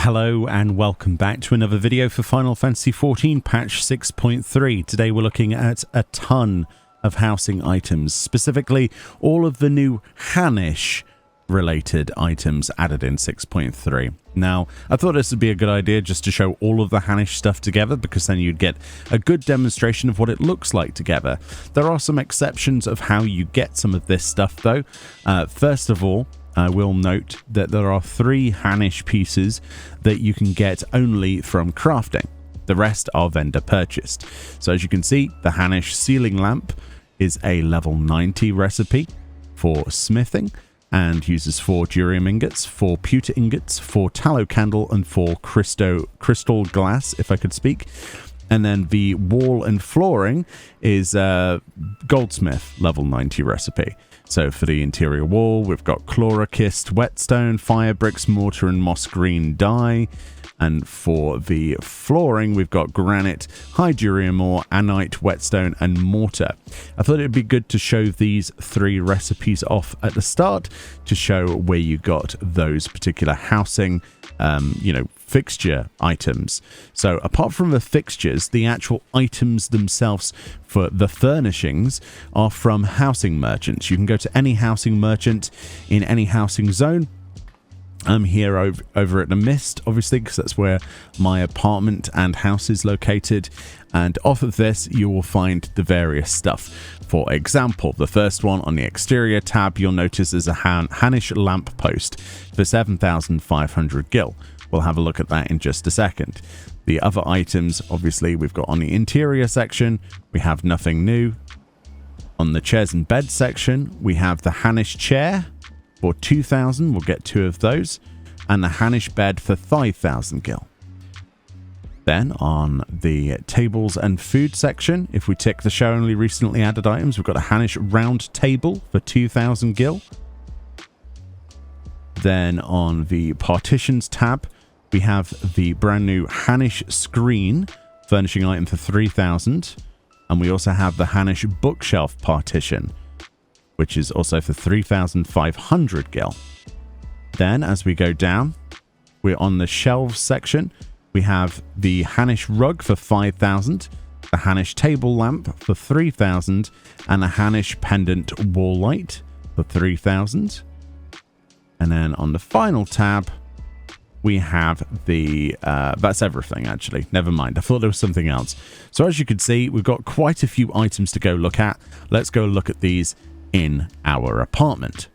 Hello and welcome back to another video for Final Fantasy XIV patch 6.3. Today we're looking at a ton of housing items, specifically all of the new Hannish related items added in 6.3. Now, I thought this would be a good idea just to show all of the Hannish stuff together, because then you'd get a good demonstration of what it looks like together. There are some exceptions of how you get some of this stuff though. First of all, I will note that there are 3 Hannish pieces that you can get only from crafting. The rest are vendor purchased. So as you can see, the Hannish ceiling lamp is a level 90 recipe for smithing and uses 4 durium ingots, 4 pewter ingots, 4 tallow candle, and 4 crystal glass, if I could speak. And then the wall and flooring is a goldsmith level 90 recipe. So for the interior wall, we've got chlorokist, whetstone, fire bricks, mortar, and moss green dye. And for the flooring, we've got granite, high durium ore, anite, whetstone, and mortar. I thought it'd be good to show these 3 recipes off at the start to show where you got those particular housing, fixture items. So apart from the fixtures, the actual items themselves for the furnishings are from housing merchants. You can go to any housing merchant in any housing zone. I'm here over at the Mist, obviously, because that's where my apartment and house is located. And off of this, you will find the various stuff. For example, the first one on the exterior tab, you'll notice is a Hannish lamp post for 7,500 gil. We'll have a look at that in just a second. The other items, obviously, we've got on the interior section, we have nothing new. On the chairs and beds section, we have the Hannish chair. For 2,000, we'll get 2 of those, and the Hannish bed for 5,000 gil. Then on the tables and food section, if we tick the show only recently added items, we've got a Hannish round table for 2,000 gil. Then on the partitions tab, we have the brand new Hannish screen furnishing item for 3,000, and we also have the Hannish bookshelf partition, which is also for 3,500 gil. Then, as we go down, we're on the shelves section. We have the Hannish rug for 5,000, the Hannish table lamp for 3,000, and a Hannish pendant wall light for 3,000. And then on the final tab, we have the, that's everything actually, never mind, I thought there was something else. So as you can see, we've got quite a few items to go look at. Let's go look at these in our apartment.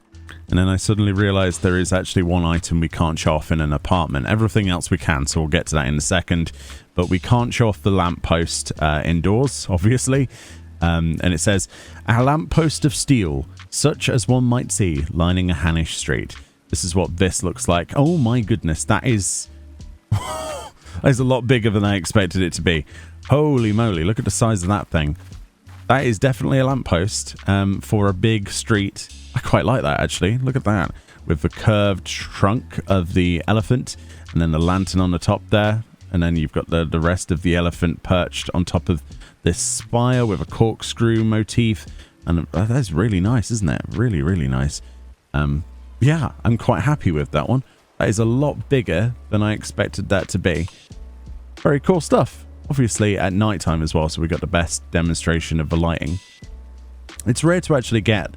And then I suddenly realized there is actually one item we can't show off in an apartment. Everything else we can, so we'll get to that in a second. But we can't show off the lamppost indoors, obviously. And it says, a lamppost of steel, such as one might see lining a Hannish street. This is what this looks like. Oh my goodness, that is that is a lot bigger than I expected it to be. Holy moly, look at the size of that thing. That is definitely a lamppost for a big street. I quite like that, actually. Look at that. With the curved trunk of the elephant, and then the lantern on the top there. And then you've got the rest of the elephant perched on top of this spire with a corkscrew motif. And that's really nice, isn't it? Really, really nice. Yeah, I'm quite happy with that one. That is a lot bigger than I expected that to be. Very cool stuff. Obviously at night time as well, so we got the best demonstration of the lighting. It's rare to actually get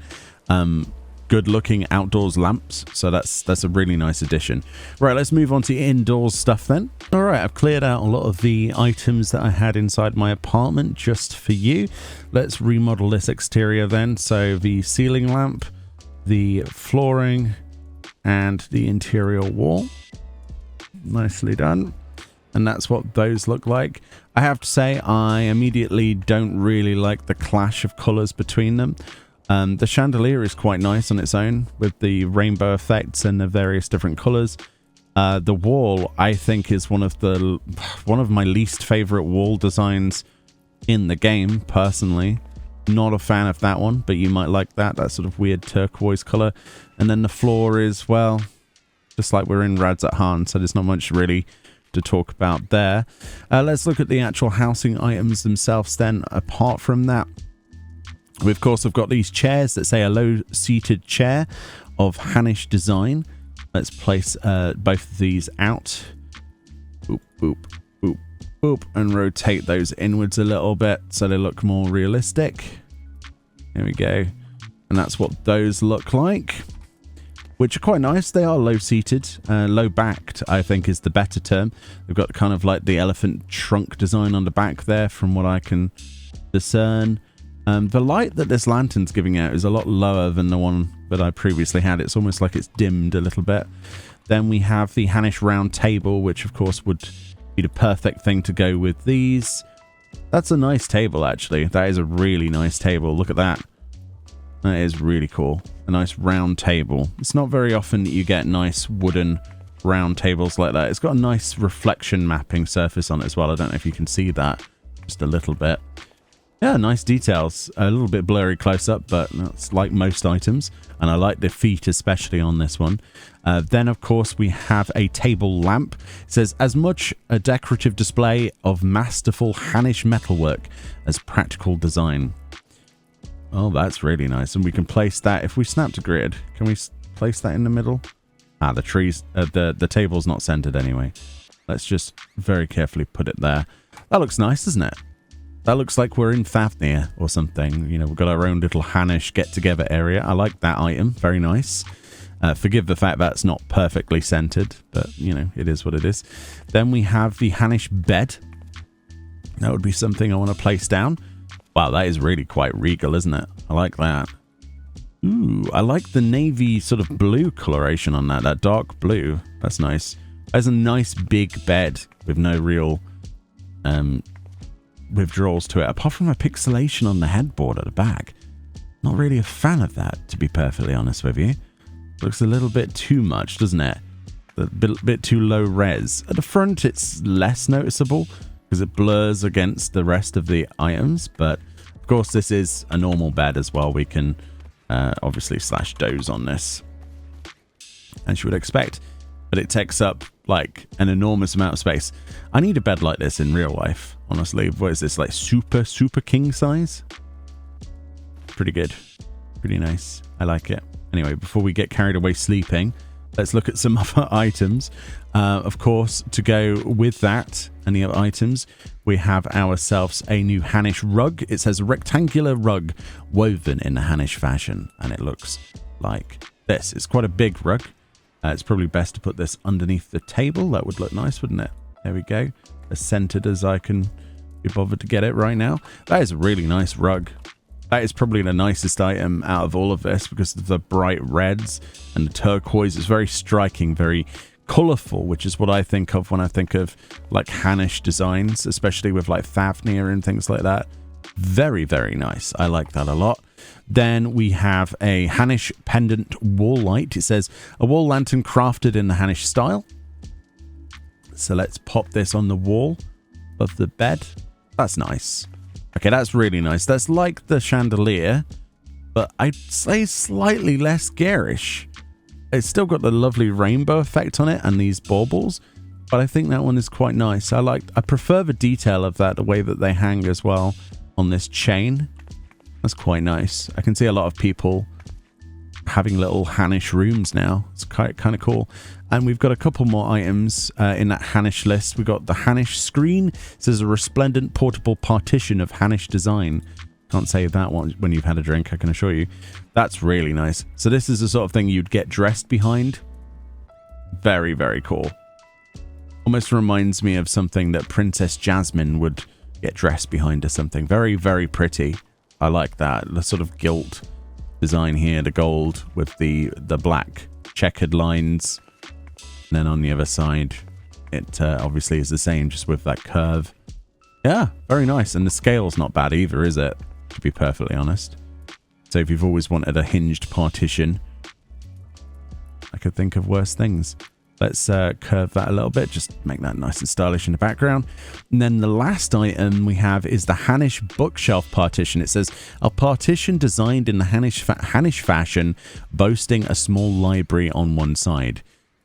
good looking outdoors lamps, so that's a really nice addition. Right, let's move on to indoors stuff then. All right, I've cleared out a lot of the items that I had inside my apartment just for you. Let's remodel this exterior then. So the ceiling lamp, the flooring, and the interior wall. Nicely done. And that's what those look like. I have to say, I immediately don't really like the clash of colors between them. The chandelier is quite nice on its own with the rainbow effects and the various different colors. The wall, I think, is one of my least favorite wall designs in the game, personally. Not a fan of that one, but you might like that sort of weird turquoise color. And then the floor is, well, just like we're in Rads at Han, so there's not much really to talk about there. Let's look at the actual housing items themselves then. Apart from that, we of course have got these chairs that say a low-seated chair of Hannish design. Let's place both of these out. Boop, boop, boop, boop. And rotate those inwards a little bit so they look more realistic. There we go. And that's what those look like, which are quite nice. They are low-seated, low-backed, I think is the better term. They've got kind of like the elephant trunk design on the back there from what I can discern. The light that this lantern's giving out is a lot lower than the one that I previously had. It's almost like it's dimmed a little bit. Then we have the Hannish round table, which of course would be the perfect thing to go with these. That's a nice table, actually. That is a really nice table. Look at that. That is really cool. A nice round table. It's not very often that you get nice wooden round tables like that. It's got a nice reflection mapping surface on it as well. I don't know if you can see that just a little bit. Yeah, nice details. A little bit blurry close up, but that's like most items. And I like the feet, especially on this one. Then, of course, we have a table lamp. It says, as much a decorative display of masterful Hannish metalwork as practical design. Oh, that's really nice. And we can place that. If we snap to grid, can we place that in the middle? Ah, the trees, the table's not centered anyway. Let's just very carefully put it there. That looks nice, doesn't it? That looks like we're in Fafnir or something. You know, we've got our own little Hannish get-together area. I like that item. Very nice. Forgive the fact that's not perfectly centered, but, you know, it is what it is. Then we have the Hannish bed. That would be something I want to place down. Wow, that is really quite regal, isn't it? I like that. Ooh, I like the navy sort of blue coloration on that. That dark blue. That's nice. There's a nice big bed with no real withdrawals to it, apart from a pixelation on the headboard at the back. Not really a fan of that, to be perfectly honest with you. Looks a little bit too much, doesn't it? A bit too low res. At the front, it's less noticeable because it blurs against the rest of the items. But of course, this is a normal bed as well. We can obviously slash doze on this, as you would expect. But it takes up like an enormous amount of space. I need a bed like this in real life, honestly. What is this, like super king size? Pretty good. Pretty nice. I like it. Anyway, before we get carried away sleeping, let's look at some other items. Of course, to go with that and the other items, we have ourselves a new Hannish rug. It says rectangular rug woven in the Hannish fashion, and it looks like this. It's quite a big rug. It's probably best to put this underneath the table. That would look nice, wouldn't it? There we go. As centered as I can be bothered to get it right now. That is a really nice rug. That is probably the nicest item out of all of this because of the bright reds and the turquoise. It's very striking, very colourful, which is what I think of when I think of like Hannish designs, especially with like Fafnir and things like that. Very, very nice. I like that a lot. Then we have a Hannish pendant wall light. It says a wall lantern crafted in the Hannish style. So let's pop this on the wall above the bed. That's nice. Okay, that's really nice. That's like the chandelier, but I'd say slightly less garish. It's still got the lovely rainbow effect on it and these baubles, but I think that one is quite nice. I prefer the detail of that, the way that they hang as well on this chain. That's quite nice. I can see a lot of people having little Hannish rooms now. It's kind of cool. And we've got a couple more items in that Hannish list. We've got the Hannish screen. It says a resplendent portable partition of Hannish design. Can't say that one when you've had a drink, I can assure you. That's really nice. So this is the sort of thing you'd get dressed behind. Very, very cool. Almost reminds me of something that Princess Jasmine would get dressed behind or something. Very, very pretty. I like that. The sort of gilt design here, the gold with the black checkered lines. And then on the other side, it obviously is the same, just with that curve. Yeah, very nice. And the scale's not bad either, is it? To be perfectly honest. So if you've always wanted a hinged partition, I could think of worse things. Let's curve that a little bit, just make that nice and stylish in the background. And then the last item we have is the Hannish bookshelf partition. It says, a partition designed in the Hannish fashion, boasting a small library on one side.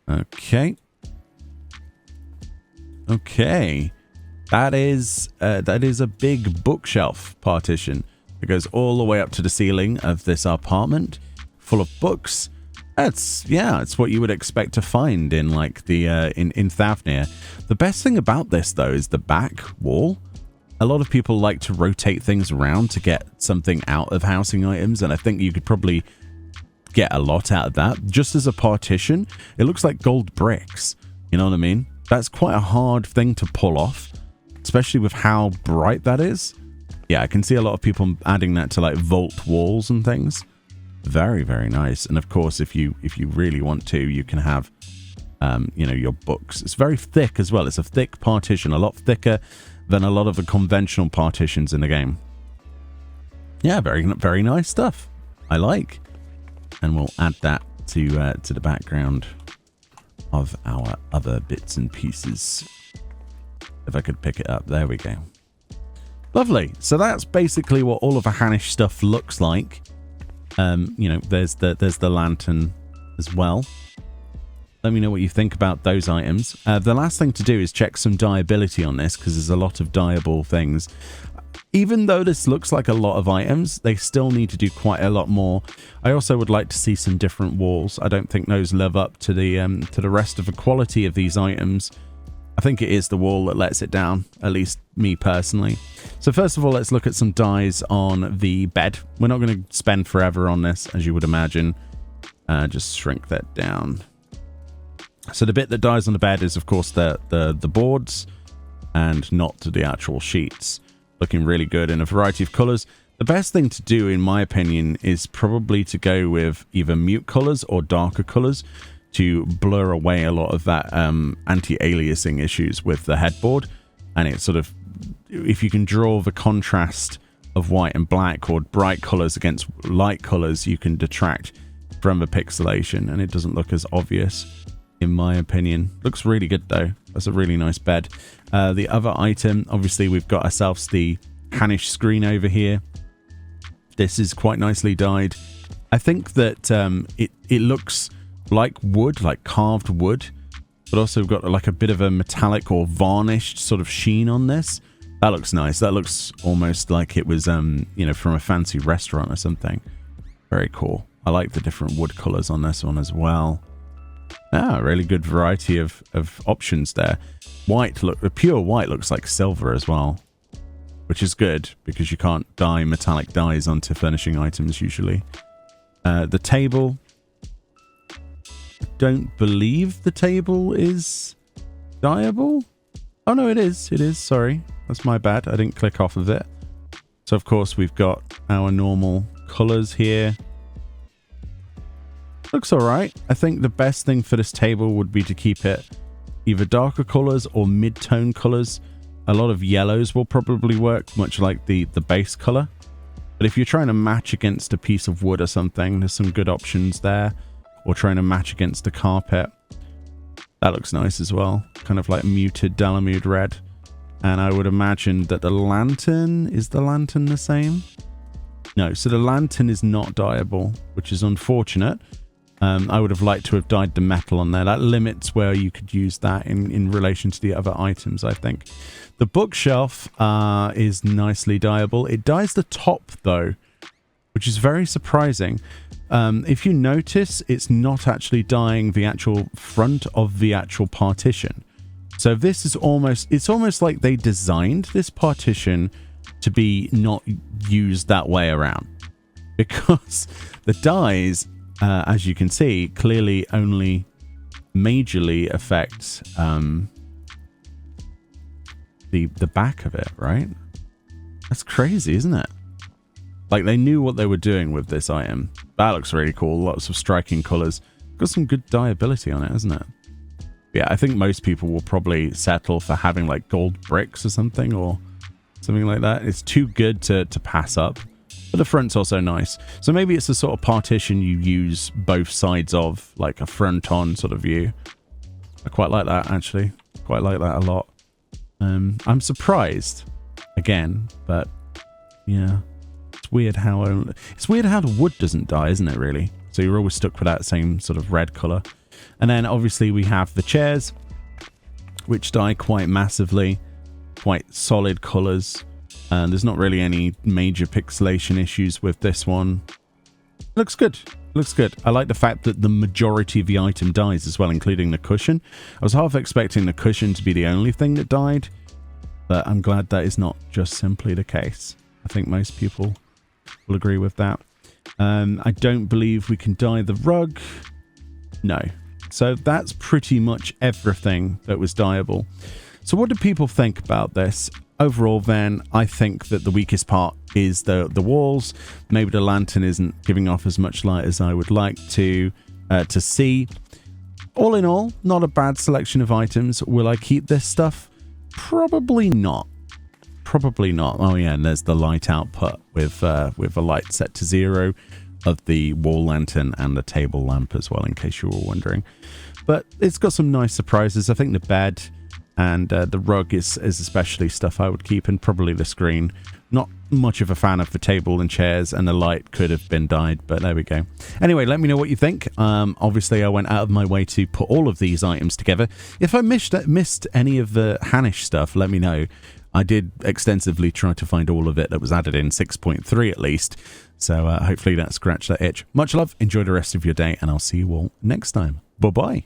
Okay. Okay. That is a big bookshelf partition. It goes all the way up to the ceiling of this apartment, full of books. Yeah, it's what you would expect to find in like the in Thavnir. The best thing about this though is the back wall. A lot of people like to rotate things around to get something out of housing items, and I think you could probably get a lot out of that. Just as a partition, it looks like gold bricks. You know what I mean? That's quite a hard thing to pull off, especially with how bright that is. Yeah, I can see a lot of people adding that to like vault walls and things. Very, very nice. And of course, if you really want to, you can have, you know, your books. It's very thick as well. It's a thick partition, a lot thicker than a lot of the conventional partitions in the game. Yeah, very, very nice stuff. I like. And we'll add that to the background of our other bits and pieces. If I could pick it up. There we go. Lovely. So that's basically what all of the Hannish stuff looks like. You know, there's the lantern as well. Let me know what you think about those items. The last thing to do is check some dyeability on this, because there's a lot of dyeable things. Even though this looks like a lot of items, they still need to do quite a lot more. I also would like to see some different walls. I don't think those live up to the rest of the quality of these items. I think it is the wall that lets it down, at least me personally. So first of all, let's look at some dyes on the bed. We're not going to spend forever on this, as you would imagine. Just shrink that down. So the bit that dyes on the bed is, of course, the boards and not the actual sheets. Looking really good in a variety of colors. The best thing to do, in my opinion, is probably to go with either mute colors or darker colors to blur away a lot of that anti-aliasing issues with the headboard. And it sort of, if you can draw the contrast of white and black or bright colors against light colors, you can detract from the pixelation and it doesn't look as obvious, in my opinion. Looks really good though. That's a really nice bed. The other item, obviously we've got ourselves the Hannish screen over here. This is quite nicely dyed. I think that it looks like wood, like carved wood, but also got like a bit of a metallic or varnished sort of sheen on this. That looks nice. That looks almost like it was, you know, from a fancy restaurant or something. Very cool. I like the different wood colors on this one as well. Ah, really good variety of options there. White, look, the pure white looks like silver as well, which is good because you can't dye metallic dyes onto furnishing items usually. The table, don't believe the table is dyeable. Oh no, it is. It is. Sorry, that's my bad. I didn't click off of it. So of course we've got our normal colors here. Looks all right. I think the best thing for this table would be to keep it either darker colors or mid-tone colors. A lot of yellows will probably work, much like the base color. But if you're trying to match against a piece of wood or something, there's some good options there. Or trying to match against the carpet. That looks nice as well. Kind of like muted Dalamud red. And I would imagine that the lantern, is the lantern the same? No, so the lantern is not dyeable, which is unfortunate. I would have liked to have dyed the metal on there. That limits where you could use that in relation to the other items, I think. The bookshelf is nicely dyeable. It dyes the top, though, which is very surprising. If you notice, it's not actually dyeing the actual front of the actual partition. So this is it's almost like they designed this partition to be not used that way around. Because the dyes, as you can see, clearly only majorly affect the back of it, right? That's crazy, isn't it? Like they knew what they were doing with this item. That looks really cool. Lots of striking colors. Got some good dyeability on it, isn't it? Yeah, I think most people will probably settle for having like gold bricks or something like that. It's too good to pass up. But the front's also nice. So maybe it's the sort of partition you use both sides of, like a front-on sort of view. I quite like that, actually. Quite like that a lot. I'm surprised, again, but yeah. It's weird how the wood doesn't dye, isn't it, really? So you're always stuck with that same sort of red color. And then obviously we have the chairs, which dye quite massively, quite solid colors. And there's not really any major pixelation issues with this one. Looks good. Looks good. I like the fact that the majority of the item dies as well, including the cushion. I was half expecting the cushion to be the only thing that died, but I'm glad that is not just simply the case. I think most people will agree with that. I don't believe we can dye the rug. No. So that's pretty much everything that was dyeable. So what do people think about this? Overall, then, I think that the weakest part is the walls. Maybe the lantern isn't giving off as much light as I would like to see. All in all, not a bad selection of items. Will I keep this stuff? Probably not. Probably not. Oh yeah, and there's the light output with a light set to 0 of the wall lantern and the table lamp as well, in case you were wondering. But it's got some nice surprises. I think the bed and the rug is especially stuff I would keep, and probably the screen. Not much of a fan of the table and chairs, and the light could have been dyed, but there we go. Anyway, let me know what you think. Obviously, I went out of my way to put all of these items together. If I missed any of the Hannish stuff, let me know. I did extensively try to find all of it that was added in 6.3 at least, so hopefully that scratched that itch. Much love, enjoy the rest of your day, and I'll see you all next time. Bye-bye.